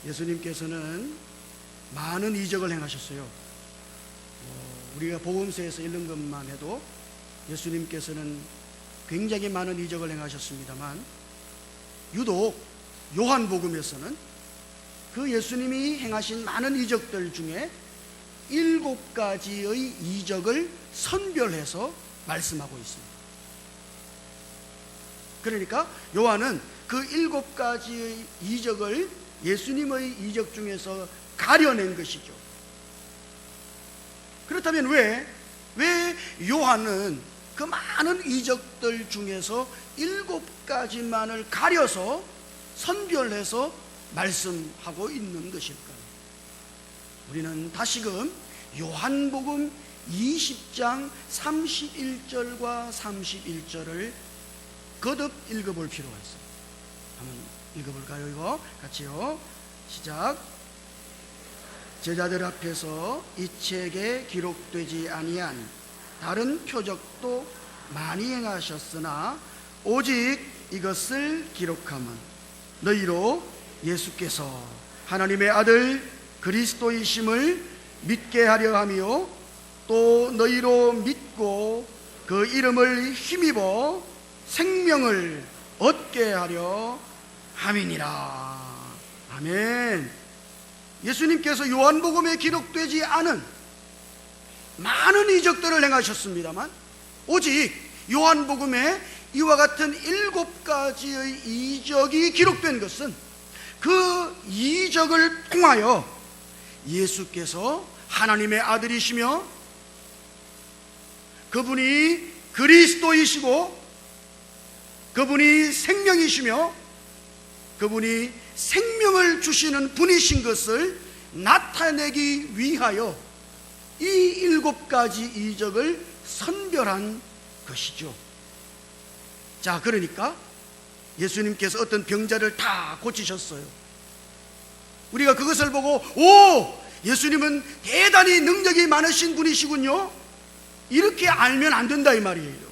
예수님께서는 많은 이적을 행하셨어요. 우리가 복음서에서 읽는 것만 해도 예수님께서는 굉장히 많은 이적을 행하셨습니다만, 유독 요한복음에서는 그 예수님이 행하신 많은 이적들 중에 7가지의 이적을 선별해서 말씀하고 있습니다. 그러니까 요한은 그 7가지의 이적을 예수님의 이적 중에서 가려낸 것이죠. 그렇다면 왜 요한은 그 많은 이적들 중에서 7가지만을 가려서 선별해서 말씀하고 있는 것일까요? 우리는 다시금 요한복음 20장 31절과 31절을 거듭 읽어볼 필요가 있어요. 한번 읽어볼까요? 이거 같이요. 시작. 제자들 앞에서 이 책에 기록되지 아니한 다른 표적도 많이 행하셨으나 오직 이것을 기록함은 너희로 예수께서 하나님의 아들 그리스도이심을 믿게 하려 하며 또 너희로 믿고 그 이름을 힘입어 생명을 얻게 하려 함이니라. 아멘. 예수님께서 요한복음에 기록되지 않은 많은 이적들을 행하셨습니다만, 오직 요한복음에 이와 같은 7가지의 이적이 기록된 것은 그 이적을 통하여 예수께서 하나님의 아들이시며 그분이 그리스도이시고 그분이 생명이시며 그분이 생명을 주시는 분이신 것을 나타내기 위하여 이 7가지 이적을 선별한 것이죠. 자, 그러니까 예수님께서 어떤 병자를 다 고치셨어요. 우리가 그것을 보고 예수님은 대단히 능력이 많으신 분이시군요, 이렇게 알면 안 된다 이 말이에요.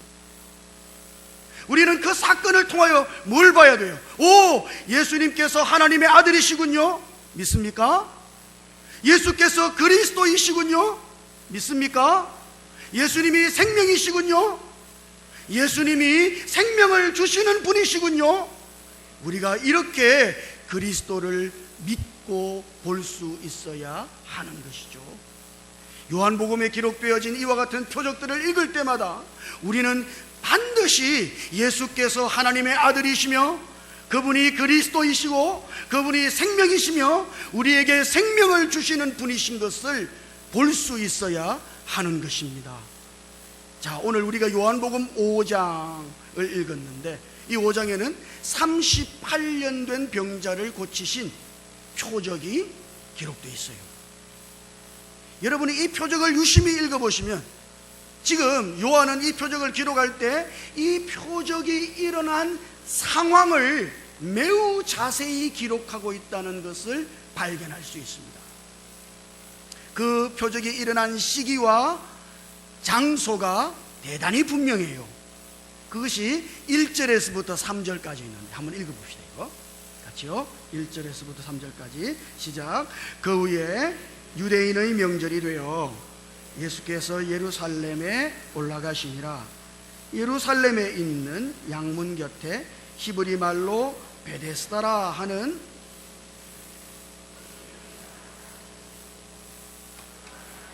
우리는 그 사건을 통하여 뭘 봐야 돼요? 예수님께서 하나님의 아들이시군요, 믿습니까? 예수께서 그리스도이시군요, 믿습니까? 예수님이 생명이시군요, 예수님이 생명을 주시는 분이시군요. 우리가 이렇게 그리스도를 믿고 볼 수 있어야 하는 것이죠. 요한복음에 기록되어진 이와 같은 표적들을 읽을 때마다 우리는 반드시 예수께서 하나님의 아들이시며 그분이 그리스도이시고 그분이 생명이시며 우리에게 생명을 주시는 분이신 것을 볼 수 있어야 하는 것입니다. 자, 오늘 우리가 요한복음 5장을 읽었는데, 이 5장에는 38년 된 병자를 고치신 표적이 기록되어 있어요. 여러분이 이 표적을 유심히 읽어보시면, 지금 요한은 이 표적을 기록할 때 이 표적이 일어난 상황을 매우 자세히 기록하고 있다는 것을 발견할 수 있습니다. 그 표적이 일어난 시기와 장소가 대단히 분명해요. 그것이 1절에서부터 3절까지 있는데 한번 읽어봅시다. 이거 같이요. 1절에서부터 3절까지 시작. 그 후에 유대인의 명절이 되어 예수께서 예루살렘에 올라가시니라. 예루살렘에 있는 양문 곁에 히브리 말로 베데스다라 하는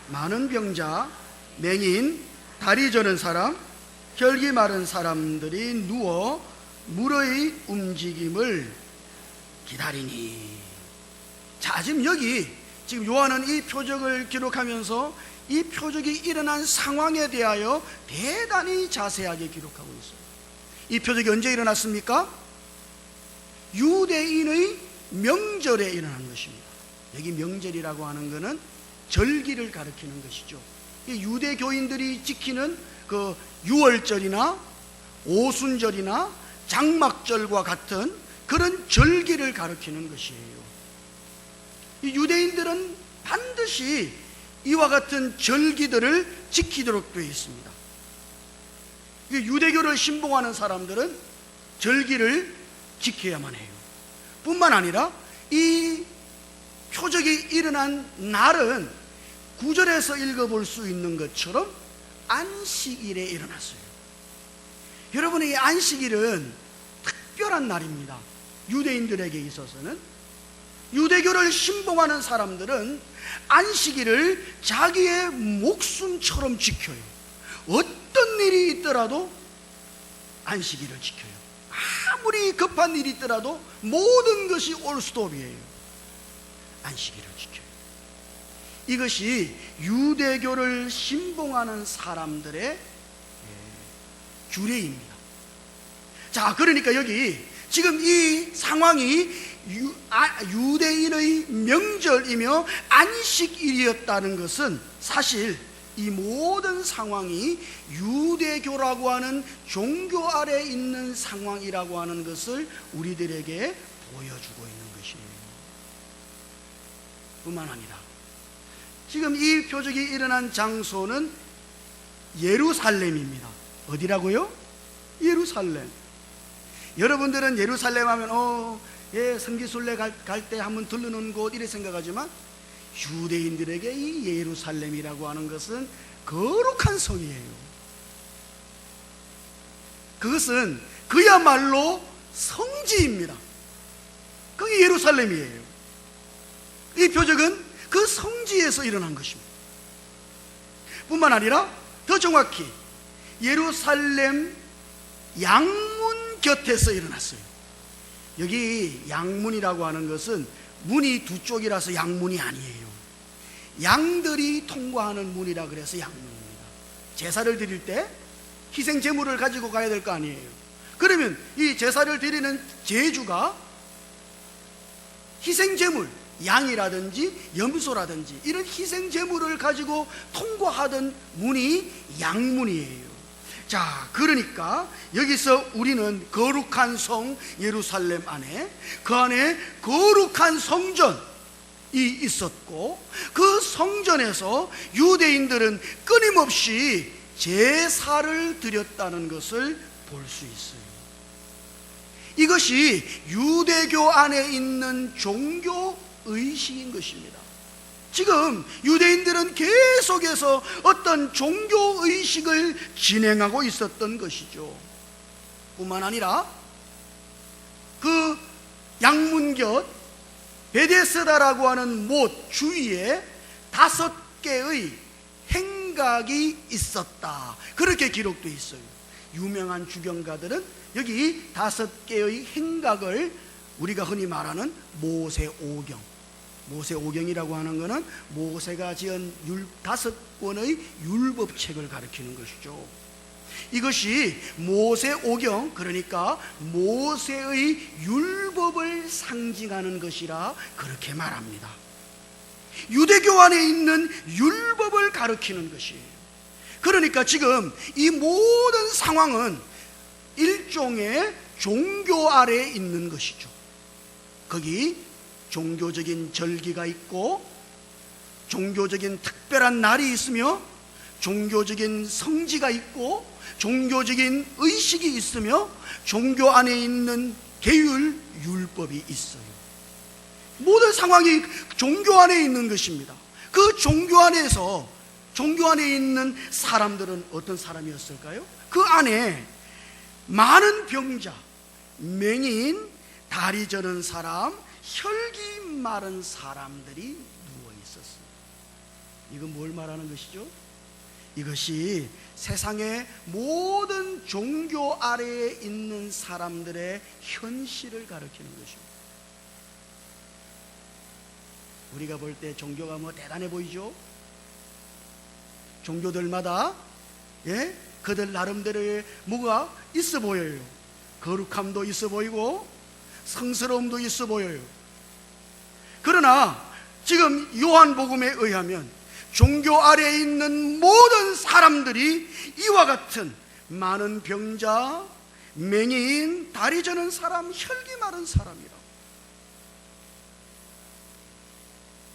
많은 병자, 맹인, 다리 저는 사람, 혈기 마른 사람들이 누워 물의 움직임을 기다리니. 자, 지금 지금 요한은 이 표적을 기록하면서 이 표적이 일어난 상황에 대하여 대단히 자세하게 기록하고 있어요. 이 표적이 언제 일어났습니까? 유대인의 명절에 일어난 것입니다. 여기 명절이라고 하는 것은 절기를 가리키는 것이죠. 유대교인들이 지키는 그 유월절이나 오순절이나 장막절과 같은 그런 절기를 가리키는 것이에요. 이 유대인들은 반드시 이와 같은 절기들을 지키도록 되어 있습니다. 유대교를 신봉하는 사람들은 절기를 지켜야만 해요. 뿐만 아니라 이 표적이 일어난 날은 9절에서 읽어볼 수 있는 것처럼 안식일에 일어났어요. 여러분, 이 안식일은 특별한 날입니다. 유대인들에게 있어서는. 유대교를 신봉하는 사람들은 안식일을 자기의 목숨처럼 지켜요. 어떤 일이 있더라도 안식일을 지켜요. 아무리 급한 일이 있더라도 모든 것이 올스톱이에요. 안식일을 지켜요. 이것이 유대교를 신봉하는 사람들의 규례입니다. 자, 그러니까 여기 지금 이 상황이 유대인의 명절이며 안식일이었다는 것은 사실 이 모든 상황이 유대교라고 하는 종교 아래 있는 상황이라고 하는 것을 우리들에게 보여주고 있는 것이에요. 뿐만 아니라 지금 이 표적이 일어난 장소는 예루살렘입니다. 어디라고요? 예루살렘. 여러분들은 예루살렘 하면 성지순례 갈 때 한번 들르는 곳 이래 생각하지만 유대인들에게 이 예루살렘이라고 하는 것은 거룩한 성이에요. 그것은 그야말로 성지입니다. 그게 예루살렘이에요. 이 표적은 그 성지에서 일어난 것입니다. 뿐만 아니라 더 정확히 예루살렘 양문 곁에서 일어났어요. 여기 양문이라고 하는 것은 문이 두 쪽이라서 양문이 아니에요. 양들이 통과하는 문이라 그래서 양문입니다. 제사를 드릴 때 희생 제물을 가지고 가야 될 거 아니에요. 그러면 이 제사를 드리는 제주가 희생 제물, 양이라든지 염소라든지 이런 희생 제물을 가지고 통과하던 문이 양문이에요. 자, 그러니까 여기서 우리는 거룩한 성 예루살렘 안에, 그 안에 거룩한 성전이 있었고, 그 성전에서 유대인들은 끊임없이 제사를 드렸다는 것을 볼 수 있어요. 이것이 유대교 안에 있는 종교 의식인 것입니다. 지금 유대인들은 계속해서 어떤 종교 의식을 진행하고 있었던 것이죠. 뿐만 아니라 그 양문 곁 베데스다라고 하는 못 주위에 5개의 행각이 있었다, 그렇게 기록되어 있어요. 유명한 주경가들은 여기 5개의 행각을 우리가 흔히 말하는 모세오경, 모세오경이라고 하는 것은 모세가 지은 5권의 율법책을 가리키는 것이죠. 이것이 모세오경, 그러니까 모세의 율법을 상징하는 것이라 그렇게 말합니다. 유대교 안에 있는 율법을 가리키는 것이에요. 그러니까 지금 이 모든 상황은 일종의 종교 아래에 있는 것이죠. 거기 종교적인 절기가 있고, 종교적인 특별한 날이 있으며, 종교적인 성지가 있고, 종교적인 의식이 있으며, 종교 안에 있는 계율, 율법이 있어요. 모든 상황이 종교 안에 있는 것입니다. 그 종교 안에서, 종교 안에 있는 사람들은 어떤 사람이었을까요? 그 안에 많은 병자, 맹인, 다리 저는 사람, 혈기 마른 사람들이 누워 있었어요. 이건 뭘 말하는 것이죠? 이것이 세상의 모든 종교 아래에 있는 사람들의 현실을 가리키는 것입니다. 우리가 볼 때 종교가 뭐 대단해 보이죠? 종교들마다 그들 나름대로의 뭐가 있어 보여요. 거룩함도 있어 보이고 성스러움도 있어 보여요. 그러나 지금 요한복음에 의하면 종교 아래에 있는 모든 사람들이 이와 같은 많은 병자, 맹인, 다리 저는 사람, 혈기 마른 사람이라.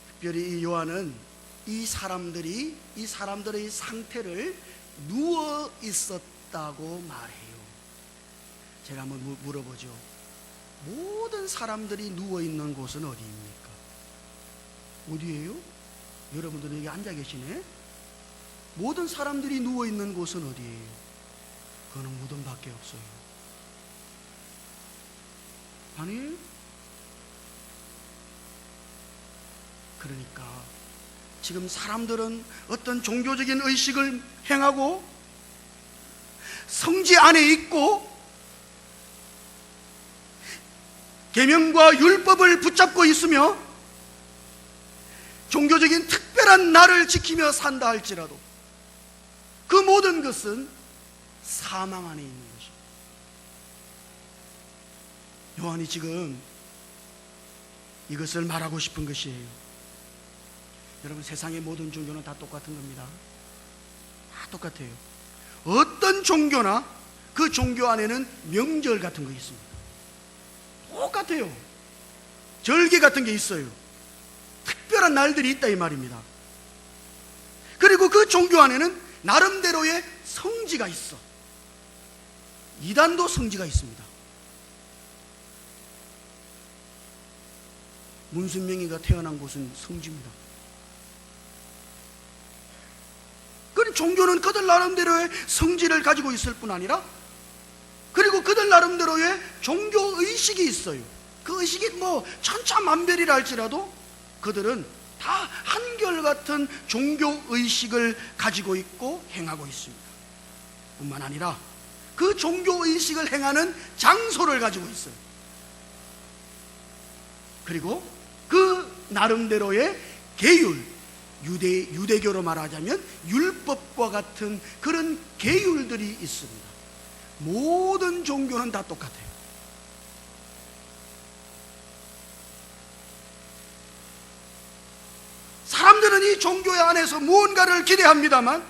특별히 이 요한은 이 사람들의 상태를 누워 있었다고 말해요. 제가 한번 물어보죠. 모든 사람들이 누워 있는 곳은 어디입니까? 어디예요? 여러분들 여기 앉아 계시네. 모든 사람들이 누워있는 곳은 어디예요? 그거는 무덤밖에 없어요. 아니, 그러니까 지금 사람들은 어떤 종교적인 의식을 행하고 성지 안에 있고 계명과 율법을 붙잡고 있으며 종교적인 특별한 날을 지키며 산다 할지라도 그 모든 것은 사망 안에 있는 것입니다. 요한이 지금 이것을 말하고 싶은 것이에요. 여러분, 세상의 모든 종교는 다 똑같은 겁니다. 다 똑같아요. 어떤 종교나 그 종교 안에는 명절 같은 거 있습니다. 똑같아요. 절기 같은 게 있어요. 특별한 날들이 있다 이 말입니다. 그리고 그 종교 안에는 나름대로의 성지가 있어. 이단도 성지가 있습니다. 문순명이가 태어난 곳은 성지입니다. 그런 종교는 그들 나름대로의 성지를 가지고 있을 뿐 아니라 그리고 그들 나름대로의 종교 의식이 있어요. 그 의식이 뭐 천차만별이라 할지라도 그들은 다 한결같은 종교 의식을 가지고 있고 행하고 있습니다. 뿐만 아니라 그 종교 의식을 행하는 장소를 가지고 있어요. 그리고 그 나름대로의 계율, 유대교로 말하자면 율법과 같은 그런 계율들이 있습니다. 모든 종교는 다 똑같아요. 사람들은 이 종교의 안에서 무언가를 기대합니다만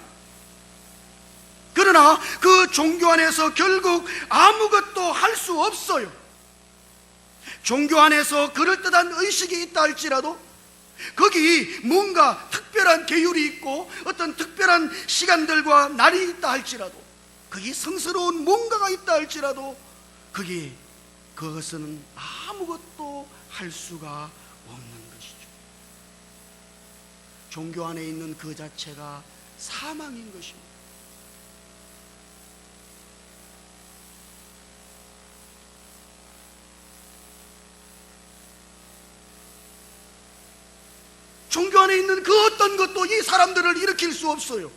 그러나 그 종교 안에서 결국 아무것도 할 수 없어요. 종교 안에서 그럴듯한 의식이 있다 할지라도 거기 뭔가 특별한 계율이 있고 어떤 특별한 시간들과 날이 있다 할지라도 거기 성스러운 뭔가가 있다 할지라도 그것은 아무것도 할 수가 없는 것이죠. 종교 안에 있는 그 자체가 사망인 것입니다. 종교 안에 있는 그 어떤 것도 이 사람들을 일으킬 수 없어요.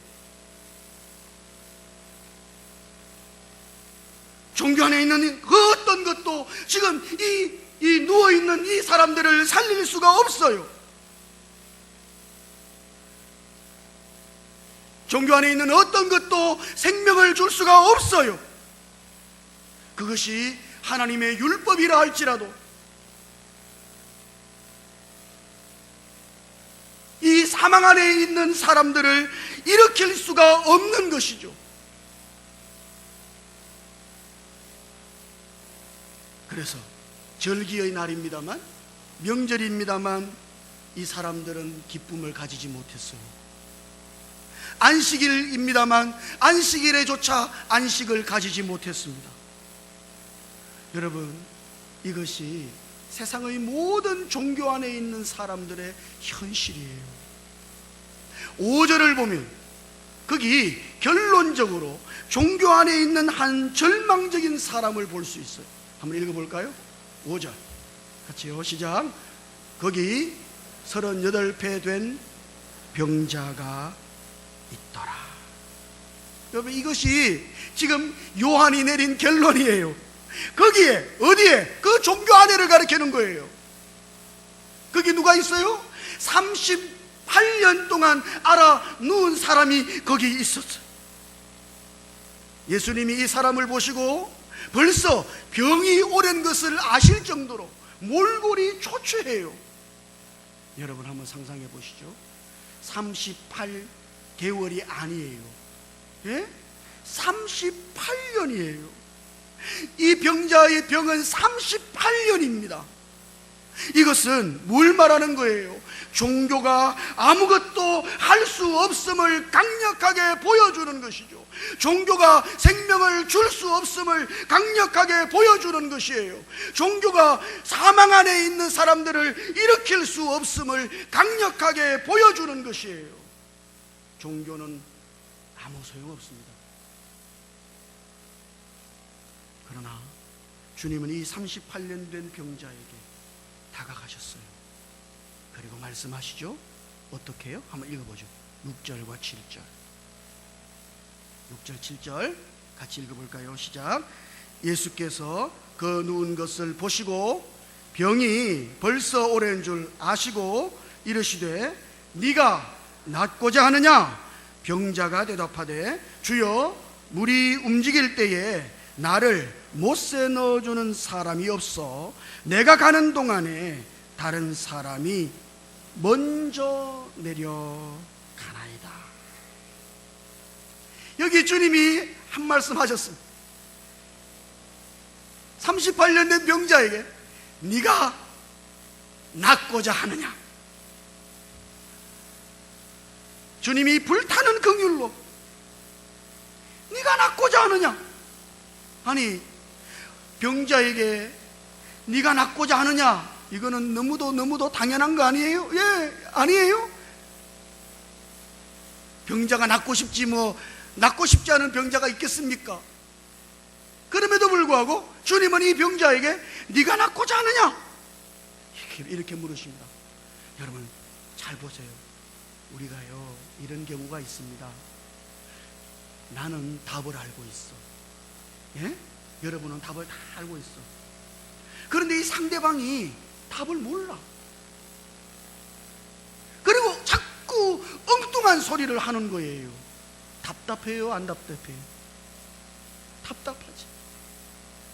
종교 안에 있는 그 어떤 것도 지금 이 누워있는 이 사람들을 살릴 수가 없어요. 종교 안에 있는 어떤 것도 생명을 줄 수가 없어요. 그것이 하나님의 율법이라 할지라도 이 사망 안에 있는 사람들을 일으킬 수가 없는 것이죠. 그래서 절기의 날입니다만, 명절입니다만 이 사람들은 기쁨을 가지지 못했어요. 안식일입니다만 안식일에조차 안식을 가지지 못했습니다. 여러분, 이것이 세상의 모든 종교 안에 있는 사람들의 현실이에요. 5절을 보면 거기 결론적으로 종교 안에 있는 한 절망적인 사람을 볼 수 있어요. 한번 읽어볼까요? 5절 같이요, 시작. 거기 38배 된 병자가 있더라. 여러분, 이것이 지금 요한이 내린 결론이에요. 거기에, 어디에? 그 종교 안에를 가리키는 거예요. 거기 누가 있어요? 38년 동안 알아 누운 사람이 거기 있었어요. 예수님이 이 사람을 보시고 벌써 병이 오랜 것을 아실 정도로 몰골이 초췌해요. 여러분, 한번 상상해 보시죠. 38개월이 아니에요. 예? 38년이에요. 이 병자의 병은 38년입니다. 이것은 뭘 말하는 거예요? 종교가 아무것도 할 수 없음을 강력하게 보여주는 것이죠. 종교가 생명을 줄 수 없음을 강력하게 보여주는 것이에요. 종교가 사망 안에 있는 사람들을 일으킬 수 없음을 강력하게 보여주는 것이에요. 종교는 아무 소용없습니다. 그러나 주님은 이 38년 된 병자에게 다가가셨어요. 그리고 말씀하시죠. 어떻게 해요? 한번 읽어보죠. 6절과 7절. 6절 7절 같이 읽어볼까요? 시작. 예수께서 그 누운 것을 보시고 병이 벌써 오랜 줄 아시고 이르시되 네가 낫고자 하느냐? 병자가 대답하되 주여 물이 움직일 때에 나를 못새 넣어주는 사람이 없어 내가 가는 동안에 다른 사람이 먼저 내려가나이다. 여기 주님이 한 말씀 하셨습니다. 38년 된 병자에게 네가 낫고자 하느냐? 주님이 불타는 긍휼로 네가 낫고자 하느냐? 아니, 병자에게 네가 낫고자 하느냐? 이거는 너무도 당연한 거 아니에요? 예, 아니에요? 병자가 낫고 싶지 낫고 싶지 않은 병자가 있겠습니까? 그럼에도 불구하고 주님은 이 병자에게 네가 낫고자 하느냐? 이렇게 물으십니다. 여러분 잘 보세요. 우리가요 이런 경우가 있습니다. 나는 답을 알고 있어. 예? 여러분은 답을 다 알고 있어. 그런데 이 상대방이 답을 몰라. 그리고 자꾸 엉뚱한 소리를 하는 거예요. 답답해요? 안 답답해요? 답답하지.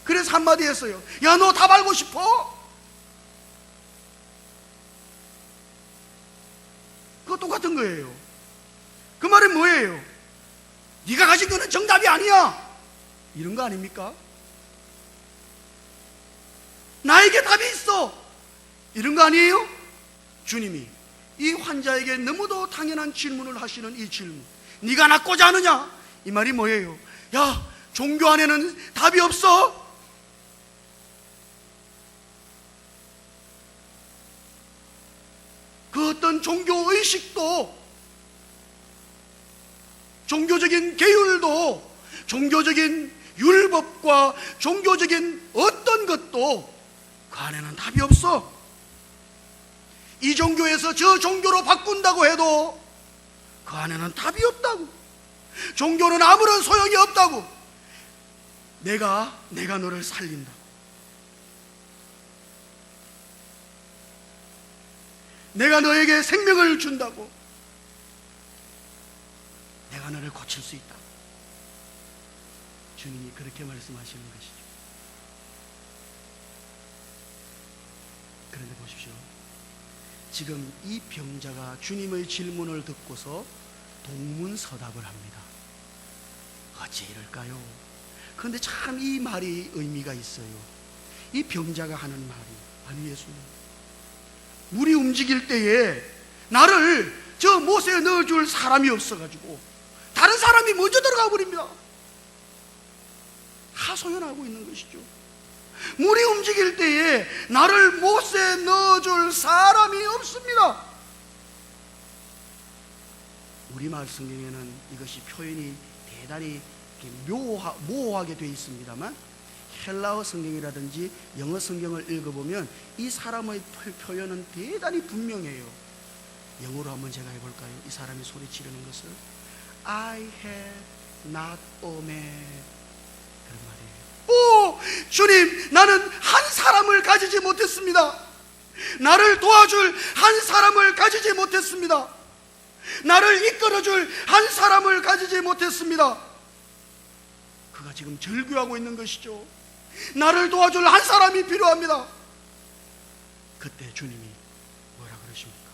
그래서 한마디 했어요. 야, 너 답 알고 싶어? 그거 똑같은 거예요. 그 말은 뭐예요? 네가 가진 거는 정답이 아니야, 이런 거 아닙니까? 나에게 답이 있어, 이런 거 아니에요? 주님이 이 환자에게 너무도 당연한 질문을 하시는 이 질문, 네가 낫고자 하느냐? 이 말이 뭐예요? 야, 종교 안에는 답이 없어? 그 어떤 종교의식도, 종교적인 계율도, 종교적인 율법과 종교적인 어떤 것도 그 안에는 답이 없어. 이 종교에서 저 종교로 바꾼다고 해도 그 안에는 답이 없다고. 종교는 아무런 소용이 없다고. 내가 너를 살린다. 내가 너에게 생명을 준다고. 내가 너를 고칠 수 있다. 주님이 그렇게 말씀하시는 것이죠. 그런데 보십시오. 지금 이 병자가 주님의 질문을 듣고서 동문서답을 합니다. 어찌 이럴까요? 그런데 참 이 말이 의미가 있어요. 이 병자가 하는 말이, 아니 예수님, 물이 움직일 때에 나를 저 못에 넣어줄 사람이 없어가지고 다른 사람이 먼저 들어가 버립니다. 하소연하고 있는 것이죠. 물이 움직일 때에 나를 못에 넣어줄 사람이 없습니다. 우리말 성경에는 이것이 표현이 대단히 모호하게 되어 있습니다만, 헬라어 성경이라든지 영어 성경을 읽어보면 이 사람의 표현은 대단히 분명해요. 영어로 한번 제가 해볼까요? 이 사람이 소리 지르는 것을 I have not omitted, 그런 말이에요. 오, 주님, 나는 한 사람을 가지지 못했습니다. 나를 도와줄 한 사람을 가지지 못했습니다. 나를 이끌어줄 한 사람을 가지지 못했습니다. 그가 지금 절규하고 있는 것이죠. 나를 도와줄 한 사람이 필요합니다. 그때 주님이 뭐라 그러십니까?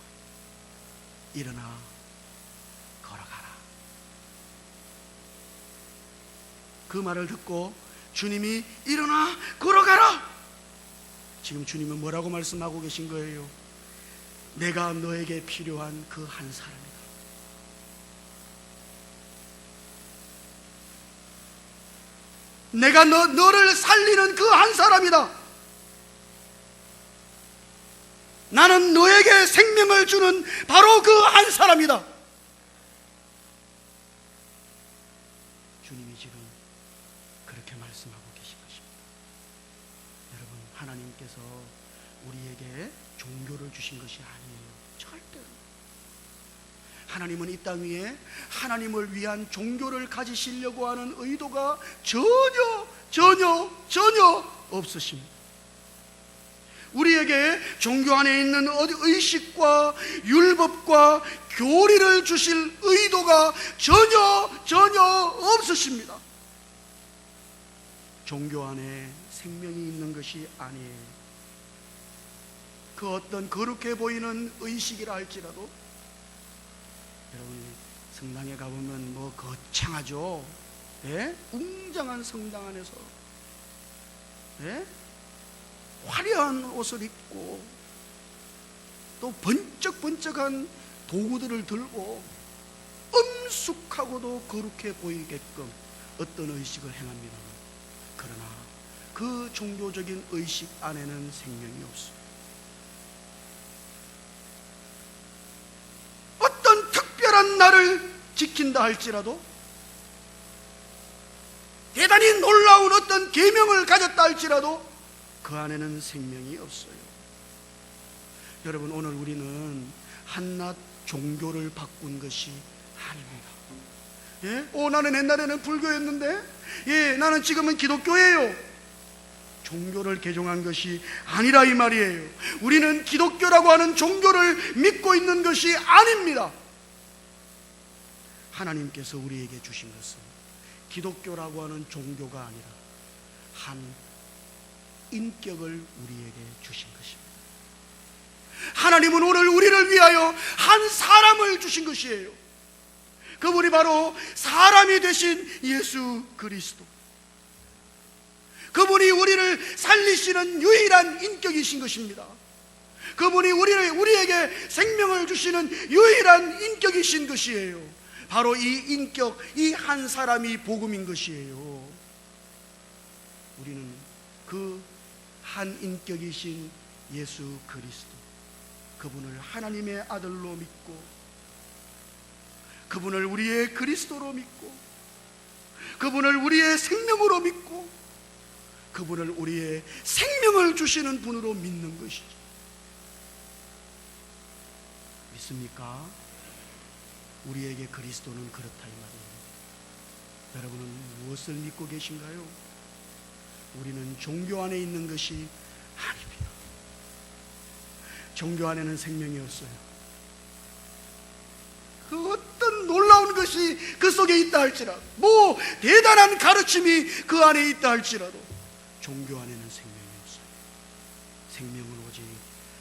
일어나 걸어가라. 그 말을 듣고 주님이 일어나 걸어가라, 지금 주님은 뭐라고 말씀하고 계신 거예요? 내가 너에게 필요한 그 한 사람이다. 내가 너를 살리는 그 한 사람이다. 나는 너에게 생명을 주는 바로 그 한 사람이다. 주님이 지금 그렇게 말씀하고 계신 것입니다. 여러분, 하나님께서 우리에게 종교를 주신 것이 아니에요. 절대로. 하나님은 이 땅 위에 하나님을 위한 종교를 가지시려고 하는 의도가 전혀 없으십니다. 우리에게 종교 안에 있는 의식과 율법과 교리를 주실 의도가 전혀 없으십니다. 종교 안에 생명이 있는 것이 아니에요. 그 어떤 거룩해 보이는 의식이라 할지라도, 여러분 성당에 가보면 뭐 거창하죠. 예? 웅장한 성당 안에서, 예? 화려한 옷을 입고 또 번쩍번쩍한 도구들을 들고 엄숙하고도 거룩해 보이게끔 어떤 의식을 행합니다. 그러나 그 종교적인 의식 안에는 생명이 없어요. 어떤 특별한 날을 지킨다 할지라도, 대단히 놀라운 어떤 계명을 가졌다 할지라도 그 안에는 생명이 없어요. 여러분, 오늘 우리는 한낱 종교를 바꾼 것이 아닙니다. 예? 나는 옛날에는 불교였는데, 예, 나는 지금은 기독교예요. 종교를 개종한 것이 아니라 이 말이에요. 우리는 기독교라고 하는 종교를 믿고 있는 것이 아닙니다. 하나님께서 우리에게 주신 것은 기독교라고 하는 종교가 아니라 한 인격을 우리에게 주신 것입니다. 하나님은 오늘 우리를 위하여 한 사람을 주신 것이에요. 그분이 바로 사람이 되신 예수 그리스도. 그분이 우리를 살리시는 유일한 인격이신 것입니다. 그분이 우리에게 생명을 주시는 유일한 인격이신 것이에요. 바로 이 인격, 이 한 사람이 복음인 것이에요. 우리는 그 한 인격이신 예수 그리스도, 그분을 하나님의 아들로 믿고, 그분을 우리의 그리스도로 믿고, 그분을 우리의 생명으로 믿고, 그분을 우리의 생명을 주시는 분으로 믿는 것이죠. 믿습니까? 우리에게 그리스도는 그렇다 이 말이에요. 여러분은 무엇을 믿고 계신가요? 우리는 종교 안에 있는 것이 아닙니다. 종교 안에는 생명이 없어요. 그 어떤 놀라운 것이 그 속에 있다 할지라도, 뭐 대단한 가르침이 그 안에 있다 할지라도 종교 안에는 생명이 없어요. 생명은 오직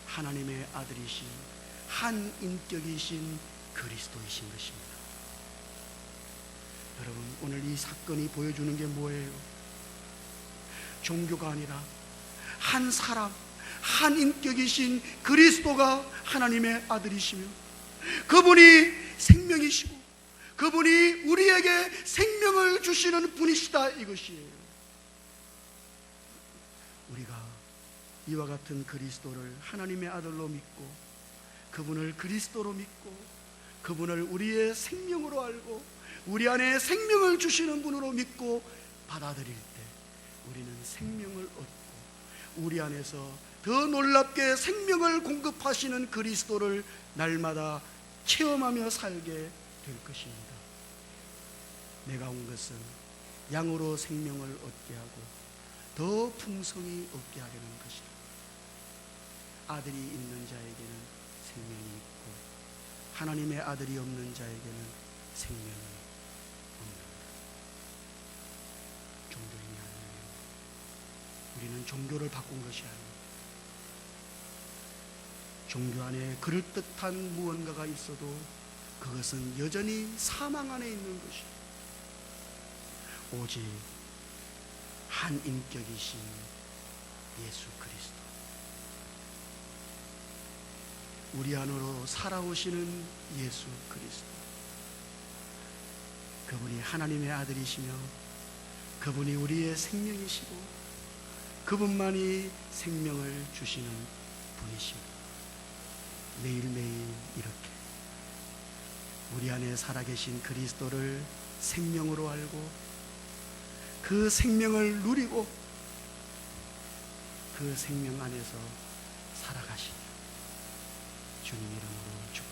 하나님의 아들이신 한 인격이신 그리스도이신 것입니다. 여러분, 오늘 이 사건이 보여주는 게 뭐예요? 종교가 아니라 한 사람, 한 인격이신 그리스도가 하나님의 아들이시며, 그분이 생명이시고 그분이 우리에게 생명을 주시는 분이시다 이것이에요. 우리가 이와 같은 그리스도를 하나님의 아들로 믿고, 그분을 그리스도로 믿고, 그분을 우리의 생명으로 알고 우리 안에 생명을 주시는 분으로 믿고 받아들일 때 우리는 생명을 얻고, 우리 안에서 더 놀랍게 생명을 공급하시는 그리스도를 날마다 체험하며 살게 될 것입니다. 내가 온 것은 양으로 생명을 얻게 하고 더 풍성히 얻게 하려는 것이다. 아들이 있는 자에게는 생명이 있고 하나님의 아들이 없는 자에게는 생명이 없는다. 종교인이 아니에요. 우리는 종교를 바꾼 것이 아닙니다. 종교 안에 그럴듯한 무언가가 있어도 그것은 여전히 사망 안에 있는 것이, 오직 한 인격이신 예수 그리스도, 우리 안으로 살아오시는 예수 그리스도, 그분이 하나님의 아들이시며 그분이 우리의 생명이시고 그분만이 생명을 주시는 분이십니다. 매일매일 이렇게 우리 안에 살아계신 그리스도를 생명으로 알고 그 생명을 누리고 그 생명 안에서 살아가시니 주님 이름으로 축복합니다.